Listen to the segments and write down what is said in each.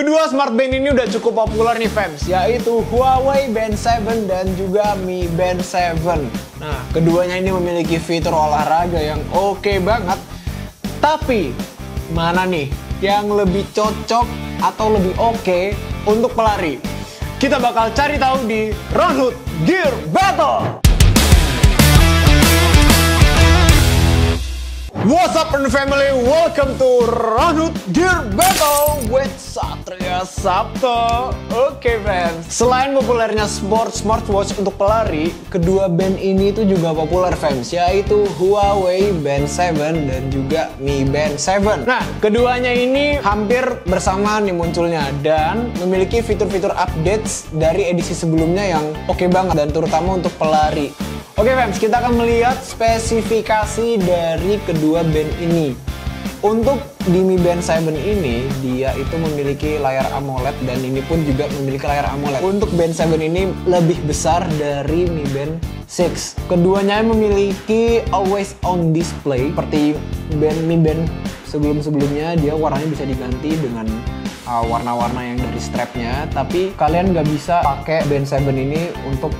Kedua smart band ini udah cukup populer nih fams, yaitu Huawei Band 7 dan juga Mi Band 7. Nah, keduanya ini memiliki fitur olahraga yang oke banget. Tapi, mana nih yang lebih cocok atau lebih oke untuk pelari? Kita bakal cari tahu di Runhood Gear Battle! What's up family, welcome to Runhood Gear Battle with Satria Sabto. Oke fans, selain populernya smartwatch untuk pelari, kedua band ini tuh juga populer fans, yaitu Huawei Band 7 dan juga Mi Band 7. Nah, keduanya ini hampir bersamaan nih munculnya dan memiliki fitur-fitur updates dari edisi sebelumnya yang oke banget dan terutama untuk pelari. Oke fans, kita akan melihat spesifikasi dari kedua band ini. Untuk di Mi Band 7 ini, dia itu memiliki layar AMOLED dan ini pun juga memiliki layar AMOLED. Untuk Band 7 ini lebih besar dari Mi Band 6. Keduanya memiliki always on display. Seperti Mi Band sebelum-sebelumnya, dia warnanya bisa diganti dengan warna-warna yang dari strapnya, tapi kalian nggak bisa pakai Band 7 ini untuk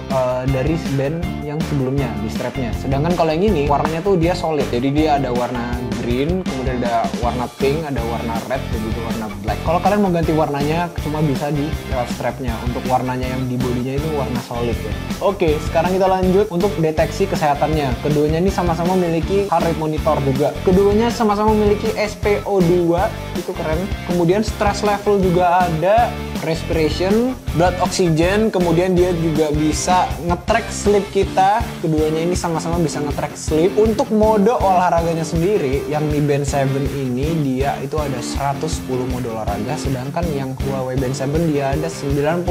dari band yang sebelumnya di strapnya. Sedangkan kalau yang ini warnanya tuh dia solid, jadi dia ada warna green, kemudian ada warna pink, ada warna red, dan juga warna black. Kalau kalian mau ganti warnanya cuma bisa di strapnya. Untuk warnanya yang di bodinya itu warna solid ya. Oke, sekarang kita lanjut untuk deteksi kesehatannya. Keduanya ini sama-sama memiliki heart rate monitor juga. Keduanya sama-sama memiliki SpO2, itu keren. Kemudian stress level juga ada, respiration, blood oxygen, kemudian dia juga bisa nge-track sleep kita. Keduanya ini sama-sama bisa nge-track sleep. Untuk mode olahraganya sendiri, yang Mi Band 7 ini dia itu ada 110 mode olahraga, sedangkan yang Huawei Band 7 dia ada 96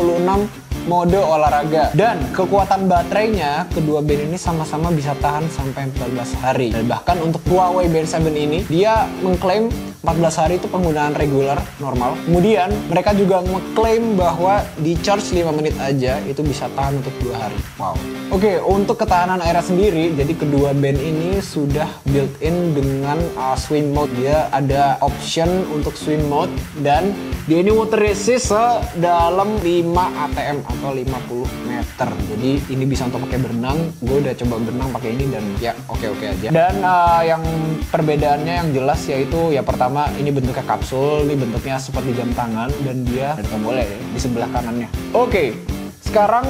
mode olahraga. Dan kekuatan baterainya, kedua band ini sama-sama bisa tahan sampai 14 hari. Dan bahkan untuk Huawei Band 7 ini, dia mengklaim 14 hari itu penggunaan regular normal. Kemudian mereka juga mengklaim bahwa di charge 5 menit aja itu bisa tahan untuk 2 hari. Wow. Oke, untuk ketahanan airnya sendiri, jadi kedua band ini sudah built-in dengan swim mode. Dia ada option untuk swim mode dan dia ini water resist sedalam 5 ATM atau 50 meter. Jadi ini bisa untuk pakai berenang. Gue udah coba berenang pakai ini dan ya oke-oke aja. Dan yang perbedaannya yang jelas yaitu ya pertama, ini bentuknya kapsul, ini bentuknya seperti jam tangan dan dia ada tombolnya ya, di sebelah kanannya. Oke, sekarang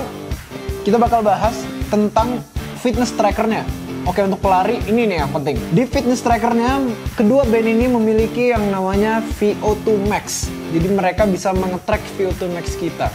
kita bakal bahas tentang fitness trackernya. Oke, untuk pelari ini nih yang penting. Di fitness trackernya, kedua band ini memiliki yang namanya VO2 Max. Jadi mereka bisa menge-track VO2 Max kita.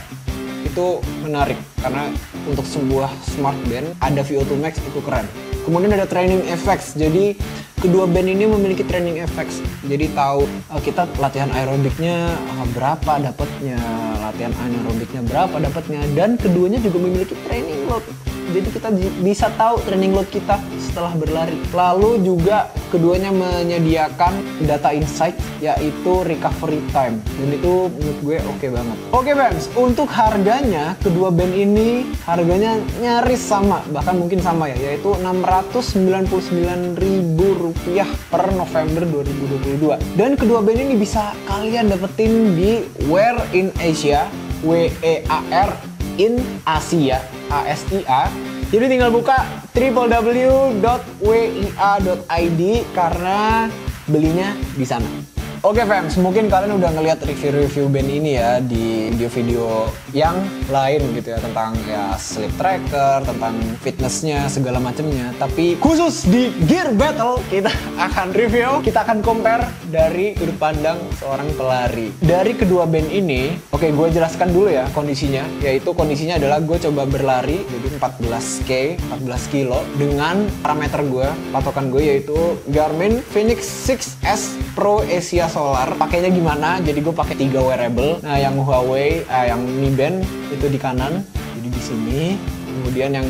Itu menarik karena untuk sebuah smart band ada VO2 Max itu keren. Kemudian ada training effects. Jadi kedua band ini memiliki training effects. Jadi tahu kita latihan aerobiknya berapa dapatnya, latihan anaerobiknya berapa dapatnya, dan keduanya juga memiliki training load. Jadi kita bisa tahu training load kita setelah berlari. Lalu juga keduanya menyediakan data insight yaitu recovery time. Dan itu menurut gue oke banget. Oke fans, untuk harganya kedua band ini harganya nyaris sama, bahkan mungkin sama ya, yaitu Rp699.000 per November 2022. Dan kedua band ini bisa kalian dapetin di Wear in Asia, WEAR in Asia, ASIA. Jadi tinggal buka www.wia.id karena belinya di sana. Oke fans, mungkin kalian udah ngeliat review-review band ini ya di video-video yang lain gitu ya, tentang ya sleep tracker, tentang fitnessnya, segala macamnya. Tapi khusus di Gear Battle kita akan review, kita akan compare dari sudut pandang seorang pelari. Dari kedua band ini, oke gue jelaskan dulu ya kondisinya. Yaitu kondisinya adalah gue coba berlari, jadi 14 kilo dengan parameter gue, patokan gue yaitu Garmin Fenix 6S Pro Asia Solar. Pakainya gimana? Jadi gue pakai 3 wearable. Nah, yang Huawei, yang Mi Band itu di kanan, jadi di sini. Kemudian yang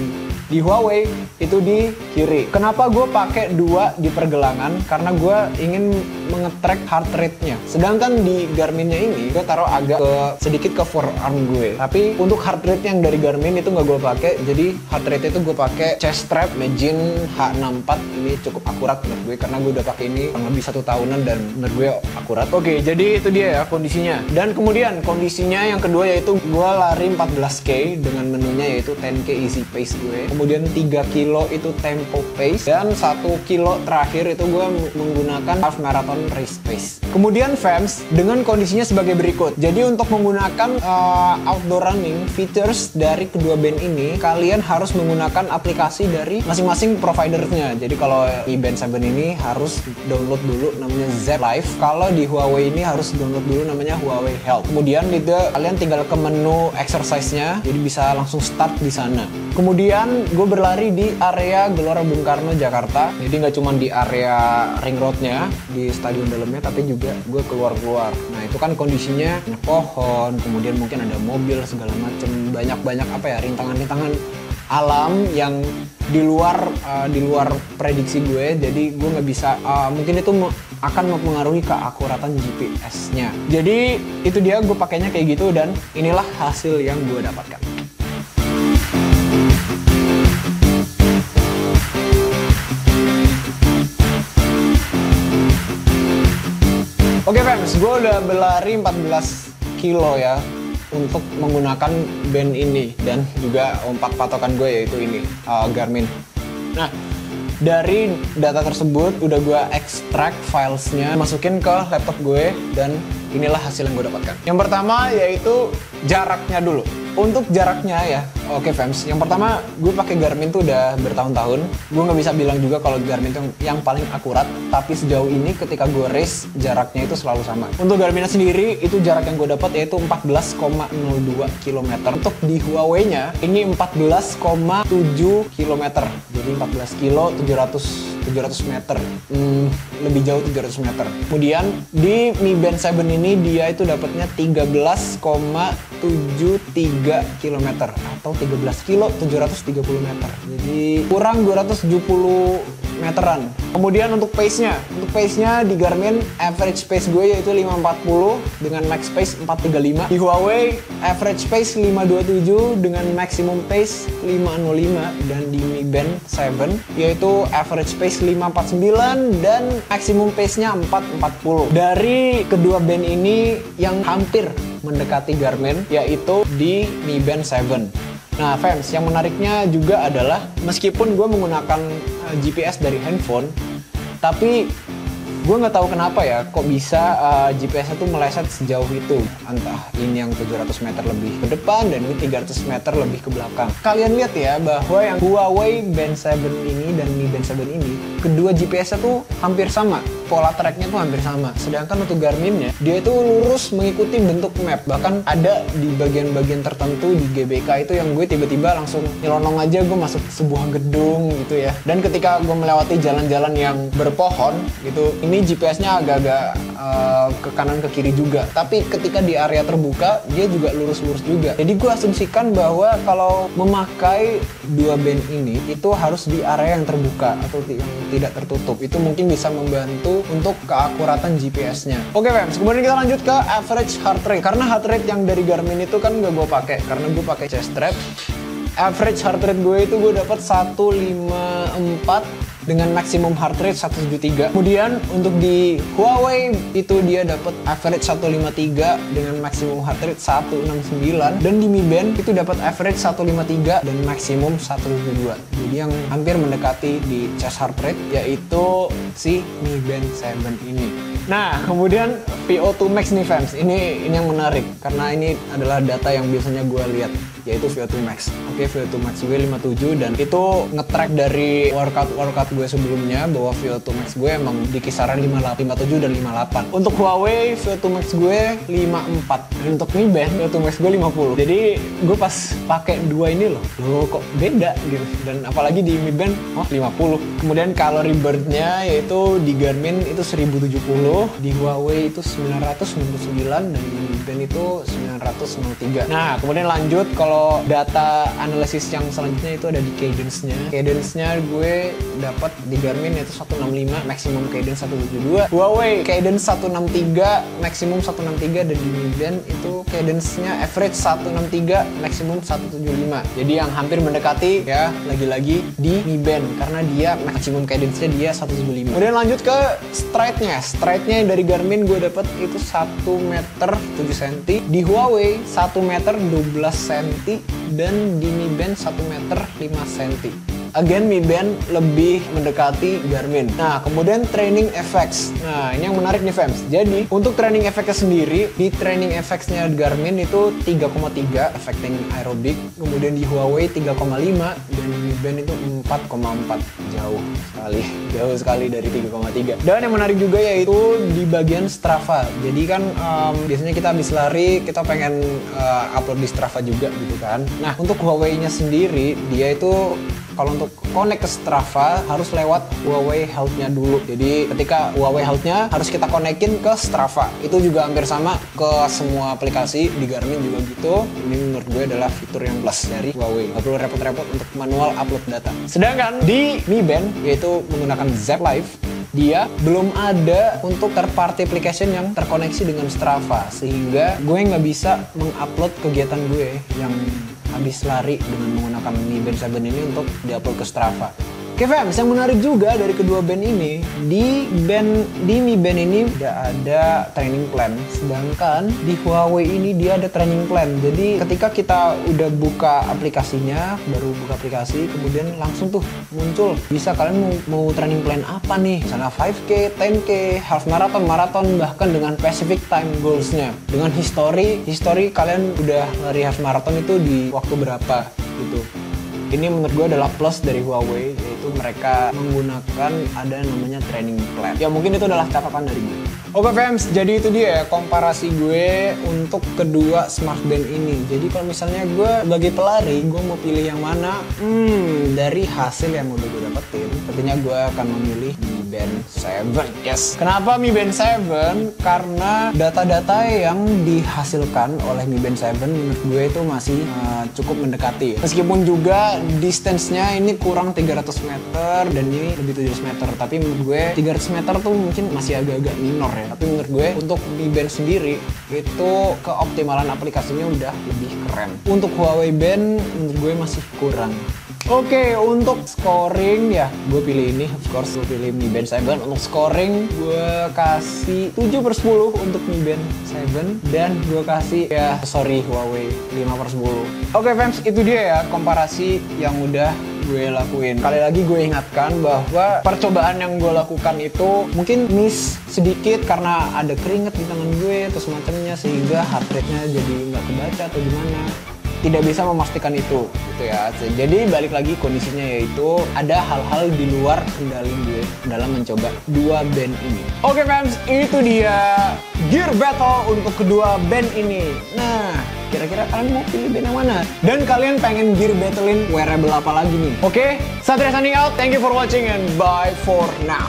Di Huawei itu di kiri. Kenapa gue pakai dua di pergelangan? Karena gue ingin mengetrack heart rate-nya. Sedangkan di Garmin-nya ini gue taruh agak sedikit ke forearm gue. Tapi untuk heart rate yang dari Garmin itu nggak gue pakai. Jadi heart rate itu gue pakai chest strap Magin H64. Ini cukup akurat menurut gue karena gue udah pakai ini kurang lebih 1 tahunan dan menurut gue akurat. Oke, jadi itu dia ya kondisinya. Dan kemudian kondisinya yang kedua yaitu gue lari 14K dengan menunya yaitu 10K easy pace gue. Kemudian 3 kilo itu tempo pace dan 1 kilo terakhir itu gue menggunakan half marathon race pace. Kemudian fans dengan kondisinya sebagai berikut. Jadi untuk menggunakan outdoor running features dari kedua band ini, kalian harus menggunakan aplikasi dari masing-masing providernya. Jadi kalau di Band 7 ini harus download dulu namanya Z Live. Kalau di Huawei ini harus download dulu namanya Huawei Health. Kemudian itu kalian tinggal ke menu exercise-nya, jadi bisa langsung start di sana. Kemudian gue berlari di area Gelora Bung Karno Jakarta. Jadi nggak cuma di area ring road-nya, di stadion dalamnya, tapi juga gue keluar-keluar. Nah itu kan kondisinya banyak pohon, kemudian mungkin ada mobil segala macem, banyak apa ya, rintangan-rintangan alam yang di luar prediksi gue. Jadi gue nggak bisa, mungkin itu akan mempengaruhi keakuratan GPS-nya. Jadi itu dia, gue pakainya kayak gitu dan inilah hasil yang gue dapatkan. Oke fans, gue udah berlari 14 kilo ya untuk menggunakan band ini dan juga ompak patokan gue yaitu ini, Garmin. Nah, dari data tersebut udah gue ekstrak filesnya, masukin ke laptop gue dan inilah hasil yang gue dapatkan. Yang pertama yaitu jaraknya dulu. Untuk jaraknya ya, oke fans. Yang pertama, gue pakai Garmin tuh udah bertahun-tahun. Gue nggak bisa bilang juga kalau Garmin tuh yang paling akurat. Tapi sejauh ini ketika gue race, jaraknya itu selalu sama. Untuk Garmin sendiri, itu jarak yang gue dapat yaitu 14,02 km. Untuk di Huawei-nya, ini 14,7 km. Jadi 14 kilo 700 meter. Lebih jauh 700 meter. Kemudian di Mi Band 7 ini dia itu dapatnya 13,73 km atau 13 kilo 730 meter. Jadi kurang 270 meteran. Kemudian untuk pace-nya di Garmin average pace gue yaitu 540 dengan max pace 435. Di Huawei average pace 527 dengan maximum pace 505 dan di Mi Band 7 yaitu average pace 549 dan maximum pace-nya 440. Dari kedua band ini yang hampir mendekati Garmin yaitu di Mi Band 7. Nah fans, yang menariknya juga adalah meskipun gue menggunakan GPS dari handphone, tapi gue nggak tahu kenapa ya kok bisa GPS-nya tuh meleset sejauh itu. Entah ini yang 700 meter lebih ke depan dan ini 300 meter lebih ke belakang. Kalian lihat ya bahwa yang Huawei Band 7 ini dan Mi Band 7 ini kedua GPS-nya tuh hampir sama. Pola tracknya tuh hampir sama. Sedangkan untuk Garmin-nya, dia itu lurus mengikuti bentuk map. Bahkan ada di bagian-bagian tertentu di GBK itu yang gue tiba-tiba langsung nyelonong aja gue masuk sebuah gedung gitu ya. Dan ketika gue melewati jalan-jalan yang berpohon gitu, ini GPS-nya agak-agak ke kanan ke kiri juga. Tapi ketika di area terbuka, dia juga lurus-lurus juga. Jadi gue asumsikan bahwa kalau memakai dua band ini, itu harus di area yang terbuka atau yang tidak tertutup. Itu mungkin bisa membantu untuk keakuratan GPS-nya. Oke fans, kemudian kita lanjut ke average heart rate. Karena heart rate yang dari Garmin itu kan gak gue pakai, karena gue pakai chest strap. Average heart rate gue itu gue dapat 154 dengan maximum heart rate 173. Kemudian untuk di Huawei itu dia dapat average 153 dengan maximum heart rate 169 dan di Mi Band itu dapat average 153 dan maximum 172. Jadi yang hampir mendekati di chest heart rate yaitu si Mi Band 7 ini. Nah, kemudian VO2 max nih fans. Ini yang menarik karena ini adalah data yang biasanya gue lihat yaitu VO2 max. Oke, VO2 max gue 57 dan itu nge-track dari workout gue sebelumnya bahwa VO2 max gue emang di kisaran 57 dan 58. Untuk Huawei VO2 max gue 54 dan untuk Mi Band VO2 max gue 50. Jadi gue pas pakai dua ini loh kok beda gitu. Dan apalagi di Mi Band 50. Kemudian calorie burn-nya yaitu di Garmin itu 1070, di Huawei itu 999 dan di Mi Band itu 493. Nah, kemudian lanjut kalau data analisis yang selanjutnya itu ada di cadence-nya. Cadence-nya gue dapat di Garmin yaitu 165, maximum cadence 172. Huawei cadence 163, maximum 163, dan di Mi Band itu cadence-nya average 163, maximum 175. Jadi yang hampir mendekati ya lagi-lagi di Mi Band karena dia maximum cadence-nya dia 175. Kemudian lanjut ke stride-nya. Stride-nya dari Garmin gue dapat itu 1 meter 7 cm, di Huawei 1 meter 12 cm, dan di Mi Band 1 meter 5 cm. Again, Mi Band lebih mendekati Garmin. Nah, kemudian training effects. Nah, ini yang menarik nih, fans. Jadi, untuk training effects sendiri, di training effects-nya Garmin itu 3,3 affecting aerobic, kemudian di Huawei 3,5, dan di Mi Band itu 4,4. Jauh sekali dari 3,3. Dan yang menarik juga yaitu di bagian Strava. Jadi kan biasanya kita habis lari, kita pengen upload di Strava juga gitu kan. Nah, untuk Huawei-nya sendiri, dia itu kalau untuk connect ke Strava harus lewat Huawei Health-nya dulu. Jadi ketika Huawei Health-nya harus kita konekin ke Strava. Itu juga hampir sama ke semua aplikasi di Garmin juga gitu. Ini menurut gue adalah fitur yang plus dari Huawei. Gak perlu repot-repot untuk manual upload data. Sedangkan di Mi Band, yaitu menggunakan Zepp Live, dia belum ada untuk third party application yang terkoneksi dengan Strava, sehingga gue nggak bisa mengupload kegiatan gue yang habis lari dengan menggunakan Mi Band 7 ini untuk diupload ke Strava. Oke fans, yang menarik juga dari kedua band ini, di Mi Band ini tidak ada training plan, sedangkan di Huawei ini dia ada training plan. Jadi ketika kita udah buka aplikasinya, baru buka aplikasi, kemudian langsung tuh muncul, bisa kalian mau training plan apa nih, misalnya 5K, 10K, half marathon, bahkan dengan specific time goals-nya, dengan history kalian udah lari half marathon itu di waktu berapa gitu. Ini menurut gue adalah plus dari Huawei, yaitu mereka menggunakan ada namanya training plan. Ya mungkin itu adalah catatan dari gue. Oke fans, jadi itu dia ya komparasi gue untuk kedua smart band ini. Jadi kalau misalnya gue sebagai pelari, gue mau pilih yang mana? Dari hasil yang udah gue dapetin, tentunya gue akan memilih Mi Band 7. Yes. Kenapa Mi Band 7? Karena data-data yang dihasilkan oleh Mi Band 7 menurut gue itu masih cukup mendekati. Meskipun juga distance-nya ini kurang 300 meter dan ini lebih 700 meter. Tapi menurut gue 300 meter tuh mungkin masih agak-agak minor ya. Tapi menurut gue untuk Mi Band sendiri itu keoptimalan aplikasinya udah lebih keren. Untuk Huawei Band menurut gue masih kurang. Oke, untuk scoring ya gue pilih ini, of course gue pilih Mi Band 7. Untuk scoring gue kasih 7/10 untuk Mi Band 7, dan gue kasih Huawei 5/10. Oke fans, itu dia ya komparasi yang udah gue lakuin. Kali lagi gue ingatkan bahwa percobaan yang gue lakukan itu mungkin miss sedikit karena ada keringet di tangan gue atau semacamnya, sehingga heart rate-nya jadi nggak kebaca atau gimana. Tidak bisa memastikan itu gitu ya. Jadi balik lagi kondisinya, yaitu ada hal-hal di luar kendali gue dalam mencoba dua band ini. Oke fans, itu dia gear battle untuk kedua band ini. Nah, kira-kira kalian mau pilih band yang mana? Dan kalian pengen gear battlein wearable apa lagi nih? Oke, Satria signing out. Thank you for watching and bye for now.